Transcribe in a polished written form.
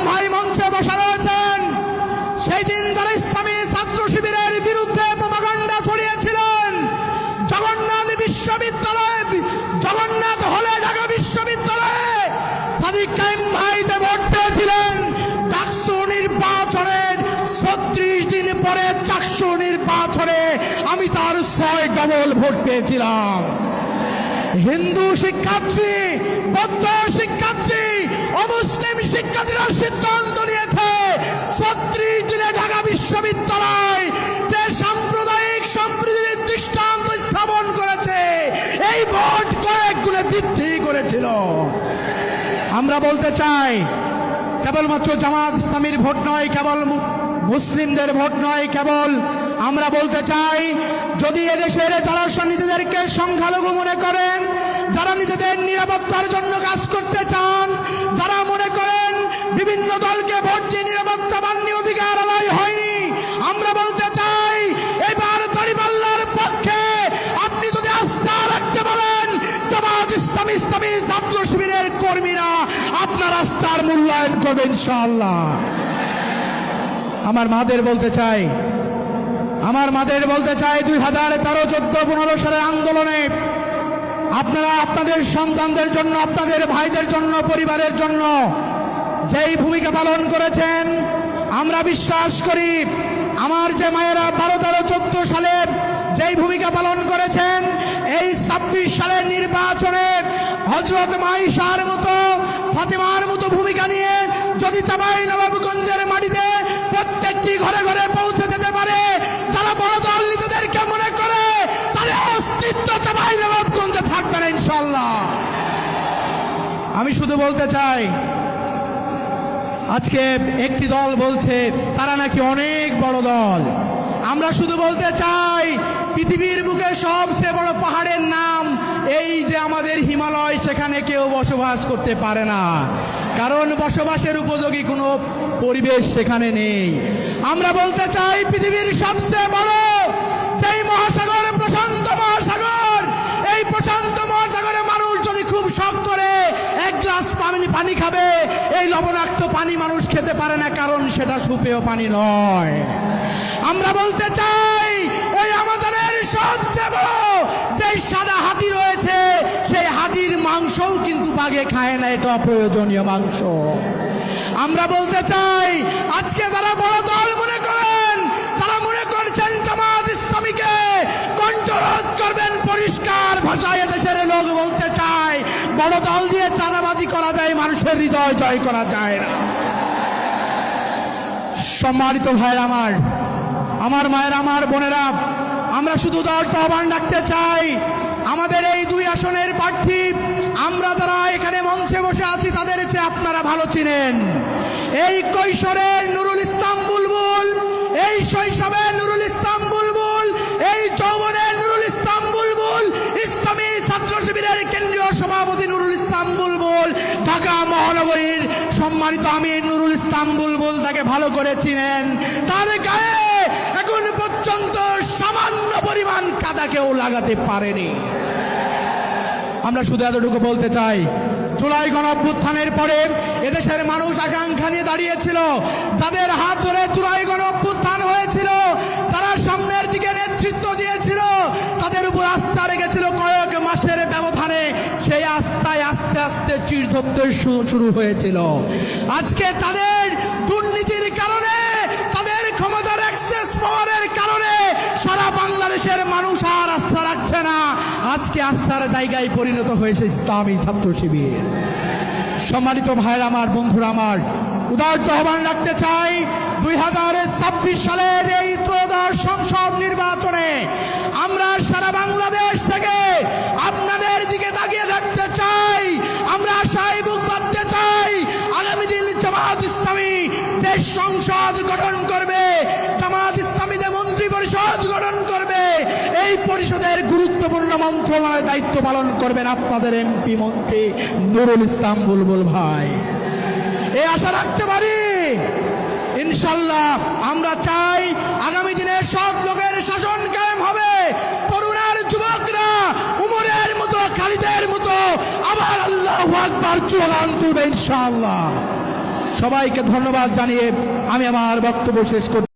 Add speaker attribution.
Speaker 1: ভাই মঞ্চে বসা রয়েছেন, সেই দিন যারা ইসলামী ছাত্র শিবিরের বিরুদ্ধে প্রপাগান্ডা ছড়িয়েছিলেন, জগন্নাথ বিশ্ববিদ্যালয়, জগন্নাথ হলে ঢাকা বিশ্ববিদ্যালয়ে সাদিক কায়েম ভাই যে ভোট পেয়েছিলেন, ডাকসু নির্বাচনের 36 দিন পরে চাকসু নির্বাচনে আমি তার 6 ডবল ভোট পেয়েছিলাম। হিন্দু শিক্ষার্থী, বৌদ্ধ শিক্ষার্থী, অমুসলিম শিক্ষার্থীরা সিদ্ধান্ত নিয়েছে 36 দিনে ঢাকা বিশ্ববিদ্যালয় যে সাম্প্রদায়িক সম্প্রীতির দৃষ্টান্ত স্থাপন করেছে, এই ভোট কয়েক গুণে বৃদ্ধি করেছিল। আমরা বলতে চাই, কেবলমাত্র জামাত ইসলামীর ভোট নয়, কেবল মুসলিমদের ভোট নয়, কেবল আমরা বলতে চাই, যদি এদেশের যারা নিজেদেরকে সংখ্যালঘু মনে করেন, যারা নিজেদের নিরাপত্তার জন্য কাজ করতে চান, যারা মনে করেন বিভিন্ন দলকে ভোট দিয়ে নিরাপত্তা বাহিনী অধিকার আদায় হয়নি, আমরা বলতে চাই এবার দাঁড়িপাল্লার পক্ষে আপনি যদি আস্থা রাখতে পারেন, জামাত ইসলামী ইসলামী ছাত্র শিবিরের কর্মীরা আপনার আস্থার মূল্যায়ন করবে ইনশাআল্লাহ। আমার মাদের বলতে চাই, 2013, 14, 15 সালের আন্দোলনে আপনারা আপনাদের সন্তানদের জন্য, আপনাদের ভাইদের জন্য, পরিবারের জন্য যেই ভূমিকা পালন করেছেন, আমরা বিশ্বাস করি আমার যে মায়েরা 12, 13, 14 সালে যেই ভূমিকা পালন করেছেন, এই 26 সালের নির্বাচনে হযরত মাইশার মতো, ফাতেমার মতো ভূমিকা নিয়ে যদি চাঁপাইনবাবগঞ্জের মাটিতে প্রত্যেকটি ঘরে ঘরে পৌঁছে যেতে পারে, যারা বড় দল নিজেদেরকে মনে করে, তাহলে অস্তিত্ব চাঁপাইনবাবগঞ্জে থাকবে না ইনশাআল্লাহ। আমি শুধু বলতে চাই, আজকে একটি দল বলছে তারা নাকি অনেক বড় দল। আমরা শুধু বলতে চাই, পৃথিবীর বুকে সবচেয়ে বড় পাহাড়ের নাম এই যে আমাদের হিমালয়, সেখানে কেউ বসবাস করতে পারে না, কারণ বসবাসের উপযোগী কোনো পরিবেশ সেখানে নেই। আমরা বলতে চাই, পৃথিবীর সবচেয়ে বড় যেই মহাসাগর, প্রশান্ত মহাসাগর, এই প্রশান্ত মহাসাগরে মানুষ যদি খুব শখ করে 1 গ্লাস পানি খাবে, এই লবণাক্ত পানি মানুষ খেতে পারে না, কারণ সেটা সুপেয় পানি নয়। আমরা বলতে চাই, ওই আমাদের সবচেয়ে বড় যেই সাদা হাতি রয়েছে, সেই হাতির মাংসও কিন্তু বাঘে খায় না, এটা অপ্রয়োজনীয় মাংস। আমরা বলতে চাই, আজকে যারা বড় দল মনে করেন, যারা মনে করছেন জামাত ইসলামীকে কণ্ঠরোধ করবেন, পরিষ্কার ভাষায় দেশের লোক বলতে চায়, বড় দল দিয়ে চাঁদাবাজি করা যায়, মানুষের হৃদয় জয় করা যায় না। সম্মানিত ভাইরা আমার মায়েরা, আমার বোনেরা, আমরা শুধু দলটা আহ্বান রাখতে চাই, আমাদের এই 2 আসনের প্রার্থী, আমরা যারা এখানে মঞ্চে বসে আছি তাদের চেয়ে আপনারা ভালো চিনেন। এই কৈশোরের নুরুল ইসলাম বুলবুল, এই শৈশবের নুরুল ইসলাম বুলবুল, এই যৌবনের নুরুল ইসলাম বুলবুল, ইসলামী ছাত্র শিবিরের কেন্দ্রীয় সভাপতি নুরুল ইসলাম বুলবুল, ঢাকা মহানগরীর সম্মানিত আমির নুরুল ইসলাম বুলবুল তাকে ভালো করে চিনেন। তার গায়ে এখন পর্যন্ত সামান্য পরিমাণ কাদা কেউ লাগাতে পারেনি। আমরা শুধু এতটুকু বলতে চাই, জুলাই গণঅভ্যুত্থানের পরে এদেশের মানুষ আকাঙ্ক্ষা নিয়ে দাঁড়িয়েছিল, যাদের হাত ধরে জুলাই গণঅভ্যুত্থান হয়েছিল, তারা সামনের দিকে নেতৃত্ব দিয়েছিল, তাদের উপর আস্থা রেখেছিল, কয়েক মাসের ব্যবধানে সেই আস্থায় আস্তে আস্তে চিড় ধরতে শুরু হয়েছিল। আজকে তাদের দুর্নীতির কারণে, তাদের ক্ষমতার অ্যাক্সেস পাওয়ারের কারণে সারা বাংলাদেশের মানুষ আর আস্থা রাখছে না। আজকে আস্থার জায়গায় পরিণত হয়েছে ইসলামী ছাত্র শিবির। সম্মানিত ভাইরা আমার, বন্ধুরা আমার, উদারত আহ্বান রাখতে চাই, 2026 সালের এই ত্রয়োদশ সংসদ নির্বাচনে আমরা সারা বাংলাদেশ থেকে আপনাদের দিকে তাকিয়ে থাকতে চাই। আমরা আশায় বুক বাঁধতে চাই, আগামী দিন জামাত ইসলামী দেশ সংসদ গঠন করবে, জামাত ইসলামী যে মন্ত্রী পরিষদ গঠন করবে, এই পরিষদের গুরুত্বপূর্ণ মন্ত্রণালয়ে দায়িত্ব পালন করবেন আপনাদের এমপি মন্ত্রী নুরুল ইসলাম বুলবুল ভাই। এই আশা রাখতে পারি ইনশাল্লাহ। আমরা চাই আগামী দিনে সৎ লোকের শাসন কায়েম হবে, তরুণ আর যুবকরা উমরের মতো, খালিদের মতো আবার আল্লাহু আকবার স্লোগান তুলবে ইনশাআল্লাহ। সবাইকে ধন্যবাদ জানিয়ে আমি আমার বক্তব্য শেষ করছি।